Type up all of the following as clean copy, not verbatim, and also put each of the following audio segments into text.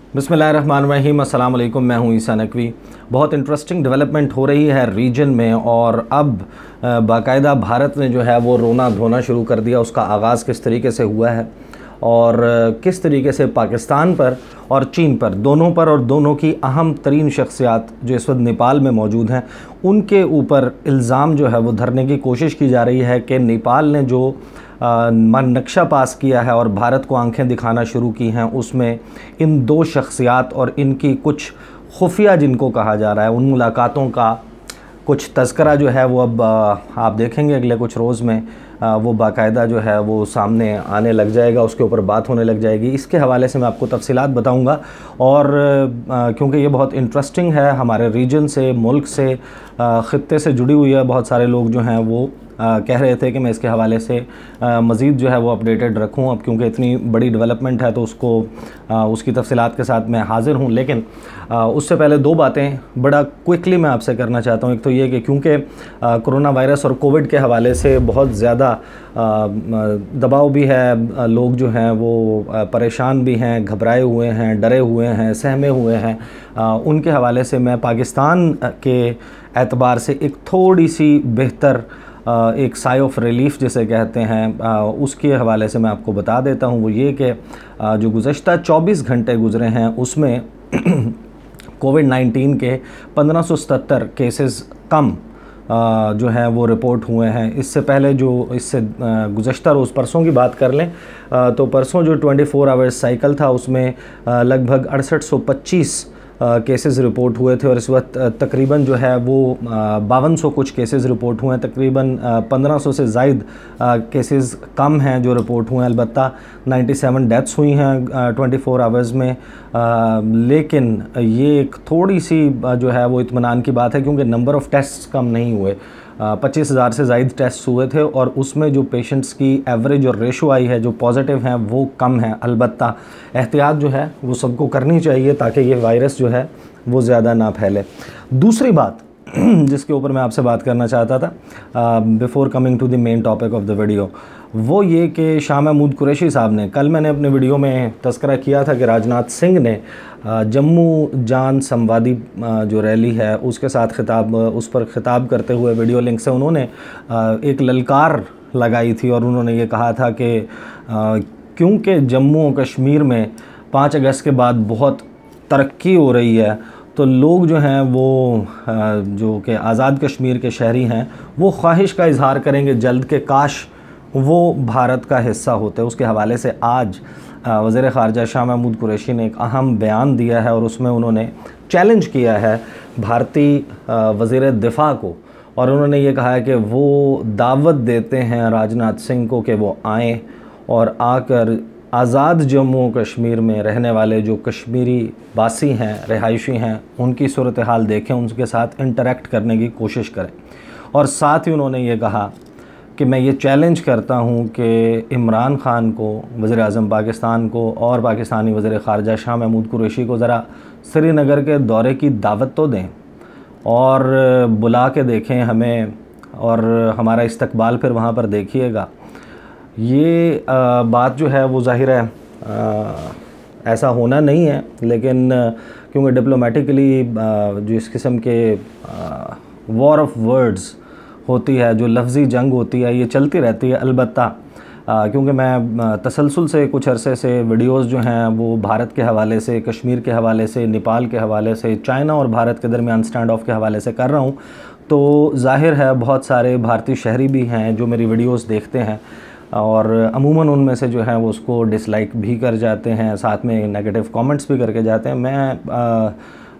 बिस्मिल्लाहिर्रहमानिर्रहीम, अस्सलाम वालेकुम। मैं हूं ईसा नकवी। बहुत इंटरेस्टिंग डेवलपमेंट हो रही है रीजन में और अब बाकायदा भारत ने जो है वो रोना धोना शुरू कर दिया। उसका आगाज़ किस तरीके से हुआ है और किस तरीके से पाकिस्तान पर और चीन पर, दोनों पर और दोनों की अहम तरीन शख्सियात जो इस वक्त नेपाल में मौजूद हैं, उनके ऊपर इल्ज़ाम जो है वो धरने की कोशिश की जा रही है कि नेपाल ने जो नक्शा पास किया है और भारत को आंखें दिखाना शुरू की हैं, उसमें इन दो शख्सियात और इनकी कुछ खुफिया, जिनको कहा जा रहा है, उन मुलाकातों का कुछ तज़करा जो है वो अब आप देखेंगे अगले कुछ रोज़ में वो बाकायदा जो है वो सामने आने लग जाएगा, उसके ऊपर बात होने लग जाएगी। इसके हवाले से मैं आपको तफसीलात बताऊंगा और क्योंकि ये बहुत इंटरेस्टिंग है, हमारे रीजन से, मुल्क से, ख़ित्ते से जुड़ी हुई है। बहुत सारे लोग जो हैं वो कह रहे थे कि मैं इसके हवाले से मज़ीद जो है वो अपडेटेड रखूं। अब क्योंकि इतनी बड़ी डेवलपमेंट है तो उसको उसकी तफसीलात के साथ मैं हाज़िर हूं। लेकिन उससे पहले दो बातें बड़ा क्विकली मैं आपसे करना चाहता हूं। एक तो ये कि क्योंकि कोरोना वायरस और कोविड के हवाले से बहुत ज़्यादा दबाव भी है, लोग जो हैं वो परेशान भी हैं, घबराए हुए हैं, डरे हुए हैं, सहमे हुए हैं, उनके हवाले से मैं पाकिस्तान के एतबार से एक थोड़ी सी बेहतर एक साई ऑफ रिलीफ़ जिसे कहते हैं, उसके हवाले से मैं आपको बता देता हूँ। वो ये कि जो गुज़श्ता 24 घंटे गुज़रे हैं उसमें कोविड-19 के 1577 केसेस कम जो हैं वो रिपोर्ट हुए हैं। इससे पहले जो इससे गुज़श्ता रोज़ परसों की बात कर लें तो परसों जो 24 आवर्स साइकिल था उसमें लगभग 6825 केसेस रिपोर्ट हुए थे और इस वक्त तकरीबन जो है वो 5200 कुछ केसेस रिपोर्ट हुए हैं। तकरीबन 1500 से ज़ायद केसेस कम हैं जो रिपोर्ट हुए हैं। अलबत्ता 97 डेथ्स हुई हैं 24 आवर्स में, लेकिन ये एक थोड़ी सी जो है वो इत्मीनान की बात है क्योंकि नंबर ऑफ़ टेस्ट कम नहीं हुए। 25,000 से ज़ायद टेस्ट हुए थे और उसमें जो पेशेंट्स की एवरेज और रेशो आई है जो पॉजिटिव हैं वो कम है। अलबत्ता एहतियात जो है वो सबको करनी चाहिए ताकि ये वायरस जो है वो ज़्यादा ना फैले। दूसरी बात जिसके ऊपर मैं आपसे बात करना चाहता था before coming to the main topic of the video, वो ये कि शाह महमूद कुरैशी साहब ने, कल मैंने अपने वीडियो में तज़किरा किया था कि राजनाथ सिंह ने जम्मू जान संवादी जो रैली है उसके साथ उस पर ख़िताब करते हुए वीडियो लिंक से उन्होंने एक ललकार लगाई थी और उन्होंने ये कहा था कि क्योंकि जम्मू और कश्मीर में 5 अगस्त के बाद बहुत तरक्की हो रही है तो लोग जो हैं वो जो कि आज़ाद कश्मीर के शहरी हैं वो ख्वाहिश का इज़हार करेंगे जल्द के काश वो भारत का हिस्सा होते। उसके हवाले से आज वज़ीर ख़ारजा शाह महमूद कुरैशी ने एक अहम बयान दिया है और उसमें उन्होंने चैलेंज किया है भारतीय वज़ीर दिफ़ा को और उन्होंने ये कहा है कि वो दावत देते हैं राजनाथ सिंह को कि वो आएँ और आकर आज़ाद जम्मू कश्मीर में रहने वाले जो कश्मीरी वासी हैं, रिहायशी हैं, उनकी सूरत हाल देखें, उनके साथ इंटरेक्ट करने की कोशिश करें। और साथ ही उन्होंने ये कहा कि मैं ये चैलेंज करता हूँ कि इमरान ख़ान को, वज़ीर आज़म पाकिस्तान को और पाकिस्तानी वज़ीर ख़ारजा शाह महमूद कुरैशी को ज़रा श्रीनगर के दौरे की दावत तो दें और बुला के देखें हमें और हमारा इस्तकबाल फिर वहाँ पर देखिएगा। ये बात जो है वो ज़ाहिर है ऐसा होना नहीं है, लेकिन क्योंकि डिप्लोमेटिकली जो इस किस्म के वॉर ऑफ वर्ड्स होती है, जो लफ्ज़ी जंग होती है, ये चलती रहती है। अलबत्ता क्योंकि मैं तसलसल से कुछ अरसे से वीडियोस जो हैं वो भारत के हवाले से, कश्मीर के हवाले से, नेपाल के हवाले से, चाइना और भारत के दरमियान स्टैंड ऑफ के हवाले से कर रहा हूँ, तो ज़ाहिर है बहुत सारे भारतीय शहरी भी हैं जो मेरी वीडियोस देखते हैं और अमूमन उनमें से जो है वो उसको डिसलाइक भी कर जाते हैं, साथ में नेगेटिव कमेंट्स भी करके जाते हैं। मैं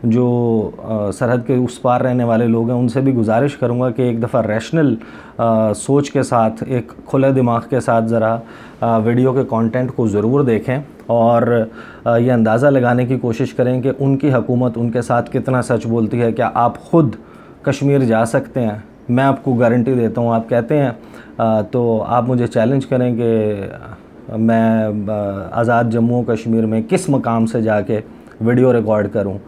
जो सरहद के उस पार रहने वाले लोग हैं उनसे भी गुजारिश करूंगा कि एक दफ़ा रैशनल सोच के साथ, एक खुले दिमाग के साथ ज़रा वीडियो के कंटेंट को ज़रूर देखें और ये अंदाज़ा लगाने की कोशिश करें कि उनकी हुकूमत उनके साथ कितना सच बोलती है। क्या आप ख़ुद कश्मीर जा सकते हैं? मैं आपको गारंटी देता हूँ, आप कहते हैं तो आप मुझे चैलेंज करें कि मैं आज़ाद जम्मू कश्मीर में किस मकाम से जाके वीडियो रिकॉर्ड करूँ,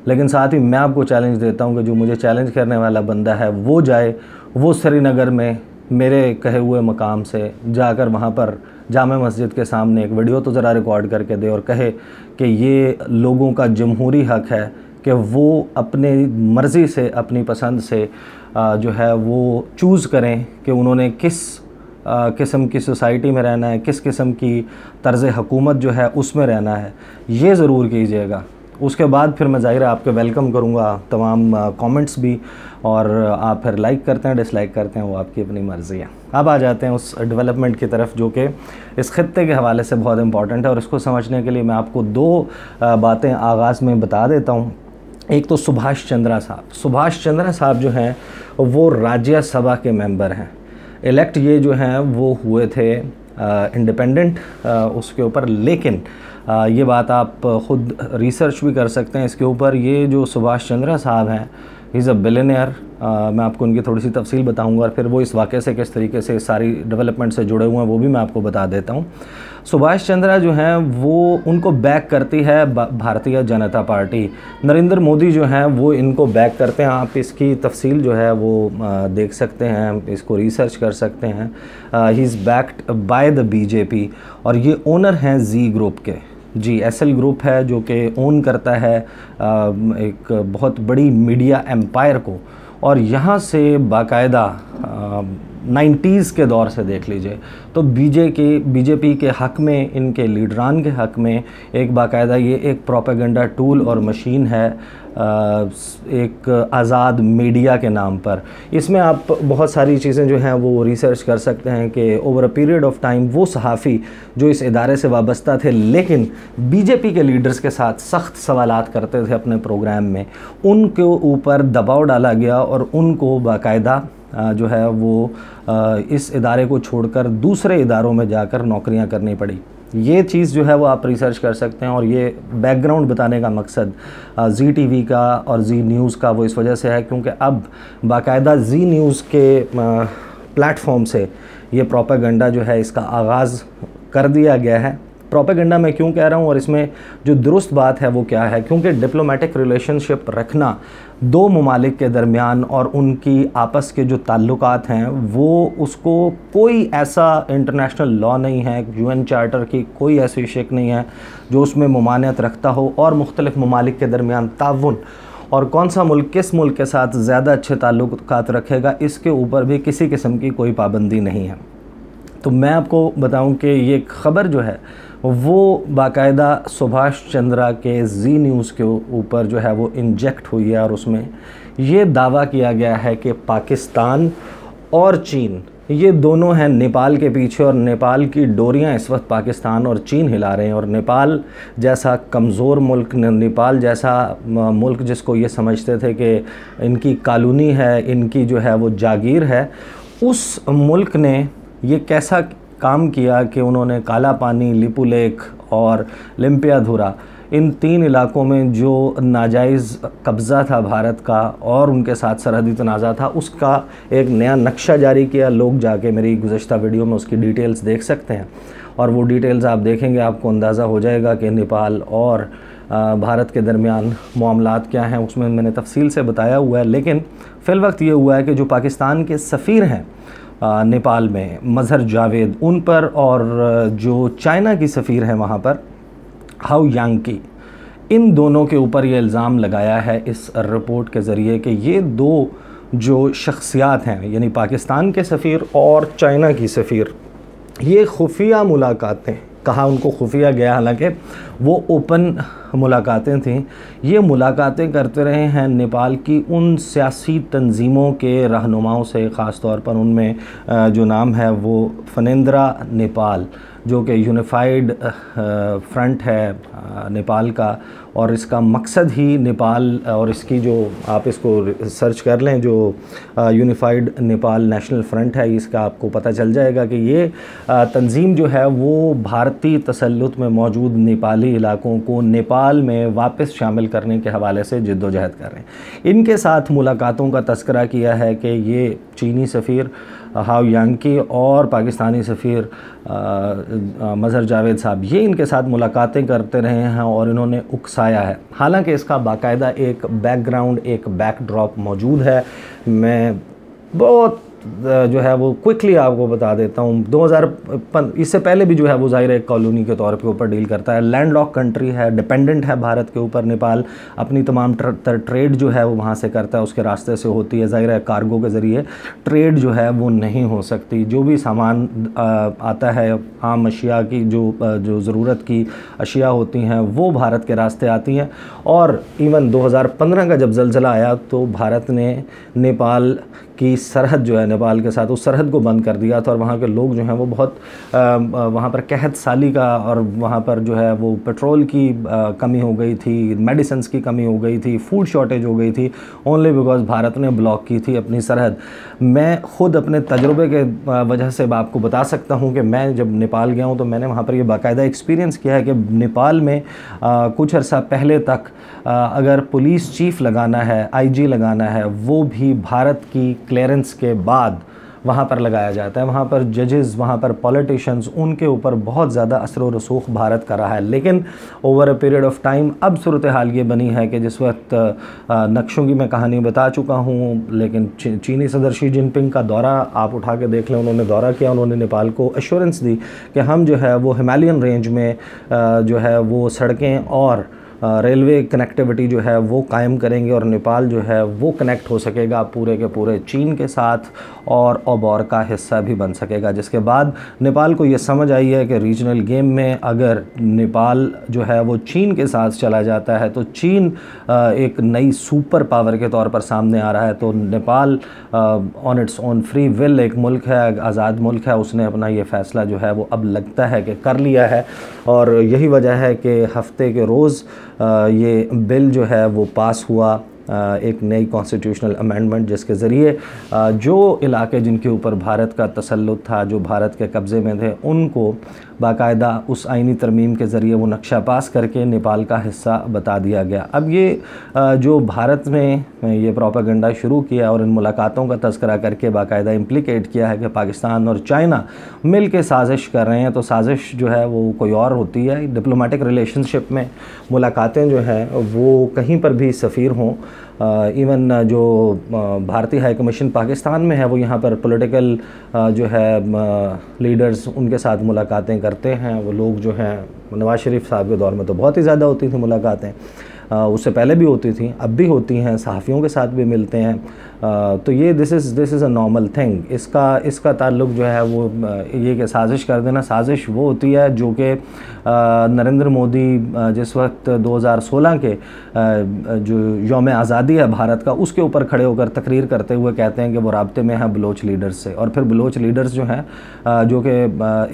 लेकिन साथ ही मैं आपको चैलेंज देता हूँ कि जो मुझे चैलेंज करने वाला बंदा है वो जाए, वो श्रीनगर में मेरे कहे हुए मकाम से जाकर वहाँ पर जामा मस्जिद के सामने एक वीडियो तो ज़रा रिकॉर्ड करके दे और कहे कि ये लोगों का जमहूरी हक़ है कि वो अपने मर्ज़ी से, अपनी पसंद से जो है वो चूज़ करें कि उन्होंने किस किस्म की सोसाइटी में रहना है, किस किस्म की तर्ज़ हुकूमत जो है उसमें रहना है, ये ज़रूर कीजिएगा। उसके बाद फिर मैं ज़ाहिर है आपके वेलकम करूँगा तमाम कमेंट्स भी, और आप फिर लाइक करते हैं डिसलाइक करते हैं वो आपकी अपनी मर्ज़ी है। अब आ जाते हैं उस डेवलपमेंट की तरफ जो कि इस खित्ते के हवाले से बहुत इंपॉर्टेंट है, और इसको समझने के लिए मैं आपको दो बातें आगाज़ में बता देता हूँ। एक तो सुभाष चंद्रा साहब जो हैं वो राज्यसभा के मेंबर हैं, इलेक्ट ये जो हैं वो हुए थे इंडिपेंडेंट उसके ऊपर, लेकिन ये बात आप ख़ुद रिसर्च भी कर सकते हैं इसके ऊपर। ये जो सुभाष चंद्रा साहब हैं, ही इज़ अ बिलियनियर। मैं आपको उनकी थोड़ी सी तफसील बताऊंगा, और फिर वो इस वाक़े से किस तरीके से सारी डेवलपमेंट से जुड़े हुए हैं वो भी मैं आपको बता देता हूँ। सुभाष चंद्रा जो हैं वो उनको बैक करती है भारतीय जनता पार्टी। नरेंद्र मोदी जो हैं वो इनको बैक करते हैं। आप इसकी तफसील जो है वो देख सकते हैं, इसको रिसर्च कर सकते हैं। He is backed by the BJP, और ये ओनर हैं जी ग्रुप के। जी एसएल ग्रुप है जो कि ओन करता है एक बहुत बड़ी मीडिया एम्पायर को, और यहाँ से बाकायदा 90s के दौर से देख लीजिए तो बीजेपी के हक़ में, इनके लीडरान के हक़ में एक बाकायदा ये एक प्रोपेगेंडा टूल और मशीन है एक आज़ाद मीडिया के नाम पर। इसमें आप बहुत सारी चीज़ें जो हैं वो रिसर्च कर सकते हैं कि over a period of time वो सहाफ़ी जो इस इदारे से वाबस्ता थे लेकिन बीजेपी के लीडर्स के साथ सख्त सवालात करते थे अपने प्रोग्राम में, उनके ऊपर दबाव डाला गया और उनको बाकायदा जो है वो इस इदारे को छोड़कर दूसरे इदारों में जाकर नौकरियां करनी पड़ी। ये चीज़ जो है वो आप रिसर्च कर सकते हैं, और ये बैकग्राउंड बताने का मकसद जी टीवी का और जी न्यूज़ का वो इस वजह से है क्योंकि अब बाकायदा जी न्यूज़ के प्लेटफॉर्म से ये प्रोपेगेंडा जो है इसका आगाज़ कर दिया गया है। प्रोपेगेंडा मैं क्यों कह रहा हूँ और इसमें जो दुरुस्त बात है वो क्या है, क्योंकि डिप्लोमेटिक रिलेशनशिप रखना दो ममालिक के दरमियान और उनकी आपस के जो ताल्लुकात हैं वो उसको कोई ऐसा इंटरनेशनल लॉ नहीं है, यूएन चार्टर की कोई ऐसी शिक नहीं है जो उसमें ममानियत रखता हो और मुख्तलिफ ममालिक के दरमियान ताउन और कौन सा मुल्क किस मुल्क के साथ ज़्यादा अच्छे ताल्लुकात रखेगा इसके ऊपर भी किसी किस्म की कोई पाबंदी नहीं है। तो मैं आपको बताऊं कि ये खबर जो है वो बाकायदा सुभाष चंद्रा के जी न्यूज़ के ऊपर जो है वो इंजेक्ट हुई है, और उसमें ये दावा किया गया है कि पाकिस्तान और चीन ये दोनों हैं नेपाल के पीछे, और नेपाल की डोरियां इस वक्त पाकिस्तान और चीन हिला रहे हैं। और नेपाल जैसा कमज़ोर मुल्क, नेपाल जैसा मुल्क जिसको ये समझते थे कि इनकी कॉलोनी है, इनकी जो है वो जागीर है, उस मुल्क ने ये कैसा काम किया कि उन्होंने काला पानी, लिपू लेक और लिम्पियाधुरा इन 3 इलाकों में जो नाजायज़ कब्ज़ा था भारत का और उनके साथ सरहदी तनाज़ा था उसका एक नया नक्शा जारी किया। लोग जाके मेरी गुज़श्ता वीडियो में उसकी डिटेल्स देख सकते हैं, और वो डिटेल्स आप देखेंगे आपको अंदाज़ा हो जाएगा कि नेपाल और भारत के दरमियान मामलात क्या हैं, उसमें मैंने तफसील से बताया हुआ है। लेकिन फ़िल वक्त ये हुआ है कि जो पाकिस्तान के सफ़ीर हैं नेपाल में, मज़हर जावेद, उन पर, और जो चाइना की सफ़ीर हैं वहाँ पर हाउ यांकी, इन दोनों के ऊपर ये इल्ज़ाम लगाया है इस रिपोर्ट के ज़रिए कि ये दो जो शख्सियात हैं यानी पाकिस्तान के सफ़ीर और चाइना की सफ़ीर, ये खुफिया मुलाकातें, कहा उनको खुफिया गया हालांकि वो ओपन मुलाकातें थीं, ये मुलाकातें करते रहे हैं नेपाल की उन सियासी तंजीमों के रहनुमाओं से, ख़ास तौर पर उनमें जो नाम है वो फनेंद्रा नेपाल जो कि यूनिफाइड फ्रंट है नेपाल का, और इसका मकसद ही नेपाल, और इसकी जो आप इसको सर्च कर लें जो यूनिफाइड नेपाल नेशनल फ्रंट है, इसका आपको पता चल जाएगा कि ये तंजीम जो है वो भारतीय तसल्लुत में मौजूद नेपाली इलाकों को नेपाल में वापस शामिल करने के हवाले से जद्दोजहद कर रहे हैं। इनके साथ मुलाकातों का तस्करा किया है कि ये चीनी सफ़ीर हाउ यांकी और पाकिस्तानी सफ़ीर मज़हर जावेद साहब ये इनके साथ मुलाकातें करते रहे हैं और इन्होंने उकसाया है। हालांकि इसका बाकायदा एक बैकग्राउंड, एक बैकड्रॉप मौजूद है। मैं बहुत जो है वो क्विकली आपको बता देता हूँ। 2000 इससे पहले भी जो है वो ज़ाहिर एक कॉलोनी के तौर पे ऊपर डील करता है। लैंडलॉक कंट्री है, डिपेंडेंट है भारत के ऊपर नेपाल। अपनी तमाम ट्रेड जो है वो वहाँ से करता है, उसके रास्ते से होती है। ज़ाहिर है कार्गो के ज़रिए ट्रेड जो है वो नहीं हो सकती। जो भी सामान आता है, आम अशिया की जो ज़रूरत की अशिया होती हैं वो भारत के रास्ते आती हैं। और इवन 2015 का जब ज़लज़ला आया तो भारत ने नेपाल की सरहद जो है नेपाल के साथ, उस सरहद को बंद कर दिया था। और वहाँ के लोग जो हैं वो बहुत वहाँ पर कहत साली का, और वहाँ पर जो है वो पेट्रोल की कमी हो गई थी, मेडिसिन्स की कमी हो गई थी, फूड शॉर्टेज हो गई थी, ओनली बिकॉज भारत ने ब्लॉक की थी अपनी सरहद। मैं ख़ुद अपने तजुर्बे के वजह से आपको बता सकता हूँ कि मैं जब नेपाल गया हूँ तो मैंने वहाँ पर ये बाकायदा एक्सपीरियंस किया है कि नेपाल में कुछ अर्सा पहले तक अगर पुलिस चीफ़ लगाना है, आईजी लगाना है, वो भी भारत की क्लियरेंस के बाद वहाँ पर लगाया जाता है। वहाँ पर जजेस, वहाँ पर पॉलिटिशियंस, उनके ऊपर बहुत ज़्यादा असर व रसूख भारत का रहा है। लेकिन over a period of time अब सूरत हाल ये बनी है कि जिस वक्त नक्शों की मैं कहानी बता चुका हूँ, लेकिन चीनी सदर शी जिनपिंग का दौरा आप उठा के देख लें, उन्होंने दौरा किया, उन्होंने नेपाल को एश्योरेंस दी कि हम जो है वो हिमालयन रेंज में जो है वो सड़कें और रेलवे कनेक्टिविटी जो है वो कायम करेंगे, और नेपाल जो है वो कनेक्ट हो सकेगा पूरे के पूरे चीन के साथ और ओबॉर का हिस्सा भी बन सकेगा। जिसके बाद नेपाल को ये समझ आई है कि रीजनल गेम में अगर नेपाल जो है वो चीन के साथ चला जाता है तो चीन एक नई सुपर पावर के तौर पर सामने आ रहा है। तो Nepal on its own free will एक मुल्क है, आज़ाद मुल्क है, उसने अपना ये फ़ैसला जो है वो अब लगता है कि कर लिया है। और यही वजह है कि हफ्ते के रोज़ ये बिल जो है वो पास हुआ, एक नई कॉन्स्टिट्यूशनल अमेंडमेंट, जिसके ज़रिए जो इलाके जिनके ऊपर भारत का तसल्लुत था, जो भारत के कब्ज़े में थे, उनको बाकायदा उस आइनी तरमीम के ज़रिए वो नक्शा पास करके नेपाल का हिस्सा बता दिया गया। अब ये जो भारत ने ये प्रोपेगेंडा शुरू किया और इन मुलाकातों का तज़किरा करके बाकायदा इम्प्लिकेट किया है कि पाकिस्तान और चाइना मिल के साजिश कर रहे हैं, तो साजिश जो है वो कोई और होती है। डिप्लोमेटिक रिलेशनशिप में मुलाकातें जो हैं वो कहीं पर भी सफ़ीर हों, इवन जो भारतीय हाई कमीशन पाकिस्तान में है वो यहाँ पर पॉलिटिकल जो है लीडर्स, उनके साथ मुलाकातें करते हैं। वो लोग जो हैं, नवाज शरीफ साहब के दौर में तो बहुत ही ज़्यादा होती थी मुलाकातें, उससे पहले भी होती थी, अब भी होती हैं, सहाफ़ियों के साथ भी मिलते हैं। तो ये this is a normal thing. इसका ताल्लुक़ जो है वो ये कि साजिश कर देना, साजिश वो होती है जो कि नरेंद्र मोदी जिस वक्त 2016 के जो यौम आज़ादी है भारत का, उसके ऊपर खड़े होकर तकरीर करते हुए कहते हैं कि वो राब्ते में हैं बलोच लीडर्स से। और फिर बलोच लीडर्स जो हैं जो कि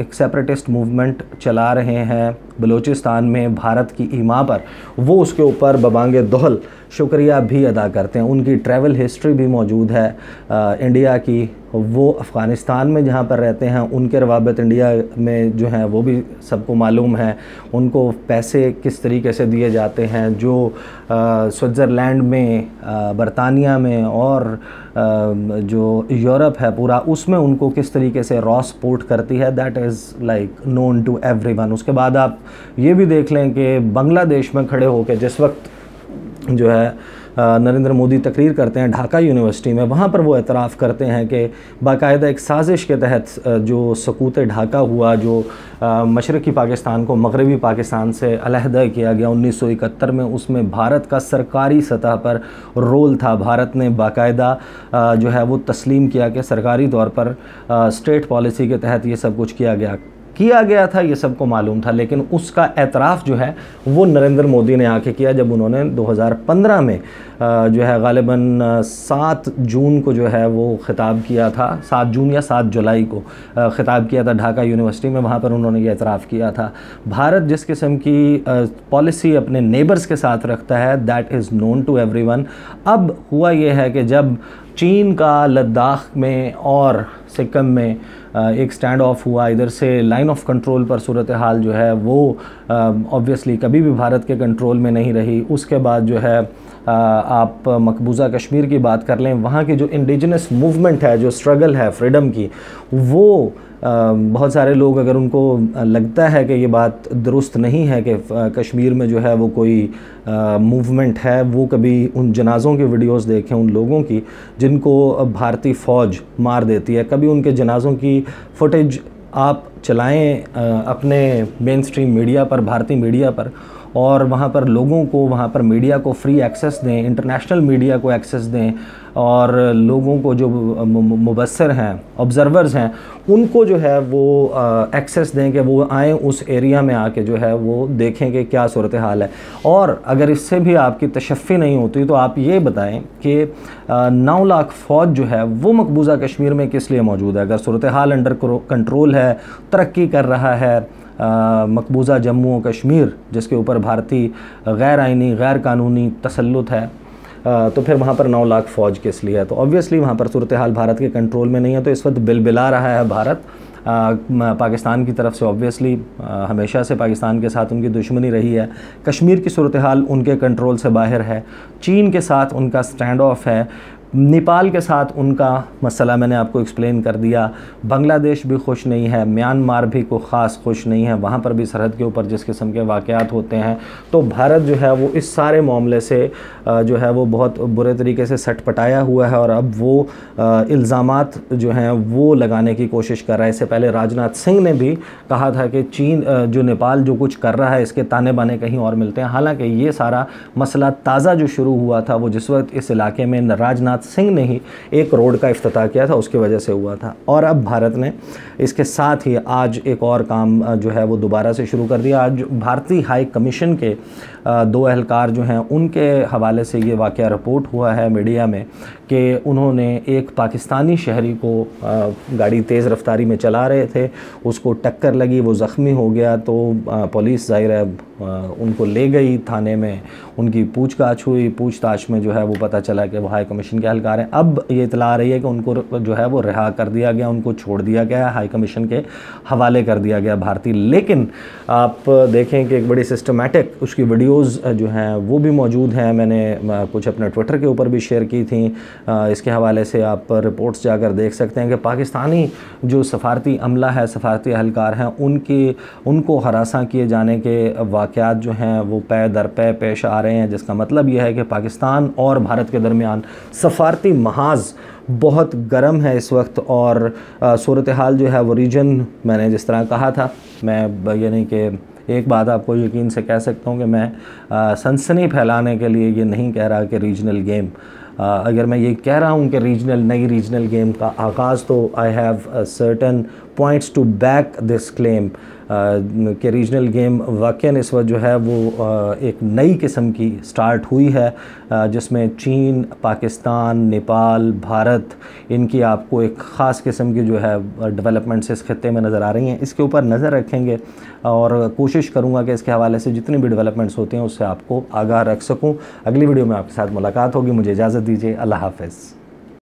एक सेपरेटिस्ट मूवमेंट चला रहे हैं बलूचिस्तान में भारत की ईमा पर, वो उसके ऊपर बबांगे दोहल शुक्रिया भी अदा करते हैं। उनकी ट्रैवल हिस्ट्री भी मौजूद है इंडिया की। वो अफ़गानिस्तान में जहाँ पर रहते हैं उनके रवाबत इंडिया में जो हैं वो भी सबको मालूम है। उनको पैसे किस तरीके से दिए जाते हैं, जो स्विट्ज़रलैंड में, बरतानिया में और जो यूरोप है पूरा, उसमें उनको किस तरीके से रॉ सपोर्ट करती है, that is like known to everyone. उसके बाद आप ये भी देख लें कि बांग्लादेश में खड़े होकर जिस वक्त जो है नरेंद्र मोदी तकरीर करते हैं ढाका यूनिवर्सिटी में, वहाँ पर वो एतराफ़ करते हैं कि बाकायदा एक साजिश के तहत जो सकूत ढाका हुआ, जो मशरक़ी पाकिस्तान को मगरबी पाकिस्तान से अलहदा किया गया 1971 में, उसमें भारत का सरकारी सतह पर रोल था। भारत ने बाकायदा जो है वो तस्लीम किया कि सरकारी तौर पर स्टेट पॉलिसी के तहत ये सब कुछ किया गया था, ये सबको मालूम था। लेकिन उसका एतराफ़ जो है वो नरेंद्र मोदी ने आके किया जब उन्होंने 2015 में जो है गालिबन 7 जून को जो है वो ख़िताब किया था, 7 जून या 7 जुलाई को ख़िताब किया था ढाका यूनिवर्सिटी में। वहाँ पर उन्होंने ये एतराफ़ किया था। भारत जिस किस्म की पॉलिसी अपने नेबर्स के साथ रखता है, that is known to everyone. अब हुआ ये है कि जब चीन का लद्दाख में और सिक्किम में एक स्टैंड ऑफ हुआ, इधर से लाइन ऑफ कंट्रोल पर सूरत हाल जो है वो ऑब्वियसली कभी भी भारत के कंट्रोल में नहीं रही। उसके बाद जो है आप मकबूजा कश्मीर की बात कर लें, वहाँ की जो इंडिजिनस मूवमेंट है, जो स्ट्रगल है फ्रीडम की, वो बहुत सारे लोग अगर उनको लगता है कि ये बात दुरुस्त नहीं है कि कश्मीर में जो है वो कोई मूवमेंट है, वो कभी उन जनाज़ों की वीडियोस देखें, उन लोगों की जिनको भारतीय फ़ौज मार देती है, कभी उनके जनाज़ों की फुटेज आप चलाएं अपने मेन स्ट्रीम मीडिया पर, भारतीय मीडिया पर, और वहाँ पर लोगों को, वहाँ पर मीडिया को फ्री एक्सेस दें, इंटरनेशनल मीडिया को एक्सेस दें, और लोगों को जो मुबस्सिर हैं, ऑब्ज़र्वर्स हैं, उनको जो है वो एक्सेस दें कि वो आएँ उस एरिया में आके जो है वो देखें कि क्या सूरत हाल है। और अगर इससे भी आपकी तशफ़ी नहीं होती तो आप ये बताएं कि 9 लाख फ़ौज जो है वो मकबूजा कश्मीर में किस लिए मौजूद है। अगर सूरत हाल अंडर कंट्रोल है, तरक्की कर रहा है मकबूजा जम्मू और कश्मीर, जिसके ऊपर भारतीय गैर आइनी, गैर कानूनी तसल्लुत है, तो फिर वहाँ पर 9 लाख फ़ौज किस लिए है। तो ऑब्वियसली वहाँ पर सूरत हाल भारत के कंट्रोल में नहीं है। तो इस वक्त बिलबिला रहा है भारत पाकिस्तान की तरफ से। ऑब्वियसली हमेशा से पाकिस्तान के साथ उनकी दुश्मनी रही है। कश्मीर की सूरत हाल उनके कंट्रोल से बाहर है। चीन के साथ उनका स्टैंड ऑफ है। नेपाल के साथ उनका मसला मैंने आपको एक्सप्लेन कर दिया। बांग्लादेश भी खुश नहीं है, म्यांमार भी को ख़ास खुश नहीं है, वहाँ पर भी सरहद के ऊपर जिस किस्म के वाक़यात होते हैं। तो भारत जो है वो इस सारे मामले से जो है वो बहुत बुरे तरीके से सटपटाया हुआ है, और अब वो इल्ज़ामात जो हैं वो लगाने की कोशिश कर रहा है। इससे पहले राजनाथ सिंह ने भी कहा था कि चीन जो नेपाल जो कुछ कर रहा है इसके ताने बाने कहीं और मिलते हैं। हालांकि ये सारा मसला ताज़ा जो शुरू हुआ था वो जिस वक्त इस इलाके में राजनाथ सिंह ने ही एक रोड का इफ्तिताह किया था, उसकी वजह से हुआ था। और अब भारत ने इसके साथ ही आज एक और काम जो है वो दोबारा से शुरू कर दिया। आज भारतीय हाई कमीशन के 2 एहलकार जो हैं उनके हवाले से ये वाक़या रिपोर्ट हुआ है मीडिया में कि उन्होंने एक पाकिस्तानी शहरी को गाड़ी तेज़ रफ्तारी में चला रहे थे, उसको टक्कर लगी, वो ज़ख्मी हो गया। तो पुलिस ज़ाहिर है उनको ले गई थाने में, उनकी पूछताछ में जो है वो पता चला कि वो हाई कमीशन के एहलकार हैं। अब ये इतला आ रही है कि उनको जो है वो रिहा कर दिया गया, उनको छोड़ दिया गया, हाई कमीशन के हवाले कर दिया गया भारतीय। लेकिन आप देखें कि एक बड़ी सिस्टमेटिक उसकी वीडियोज़ जो हैं वो भी मौजूद हैं। मैंने कुछ अपने ट्विटर के ऊपर भी शेयर की थी। इसके हवाले से आप रिपोर्ट्स जाकर देख सकते हैं कि पाकिस्तानी जो सफारती अमला है, सफारती एहलकार हैं, उनको हरासा किए जाने के वाक़यात जो हैं वो पै दर पै पेश आ रहे हैं, जिसका मतलब यह है कि पाकिस्तान और भारत के दरमियान सफारती महाज बहुत गर्म है इस वक्त। और सूरत हाल जो है वो रीजन, मैंने जिस तरह कहा था, मैं यानी कि एक बात आपको यकीन से कह सकता हूँ कि मैं सनसनी फैलाने के लिए ये नहीं कह रहा कि रीजनल गेम, अगर मैं ये कह रहा हूँ कि नई रीजनल गेम का आगाज़, तो I have certain points to back this claim कि रीजनल गेम वाक़ई इस वक्त जो है वो एक नई किस्म की स्टार्ट हुई है, जिसमें चीन, पाकिस्तान, नेपाल, भारत, इनकी आपको एक ख़ास किस्म की जो है डेवलपमेंट्स इस खित्ते में नज़र आ रही हैं। इसके ऊपर नज़र रखेंगे और कोशिश करूँगा कि इसके हवाले से जितनी भी डेवलपमेंट्स होती हैं उससे आपको आगाह रख सकूँ। अगली वीडियो में आपके साथ मुलाकात होगी। मुझे इजाज़त दीजिए। अल्लाह हाफ़िज़।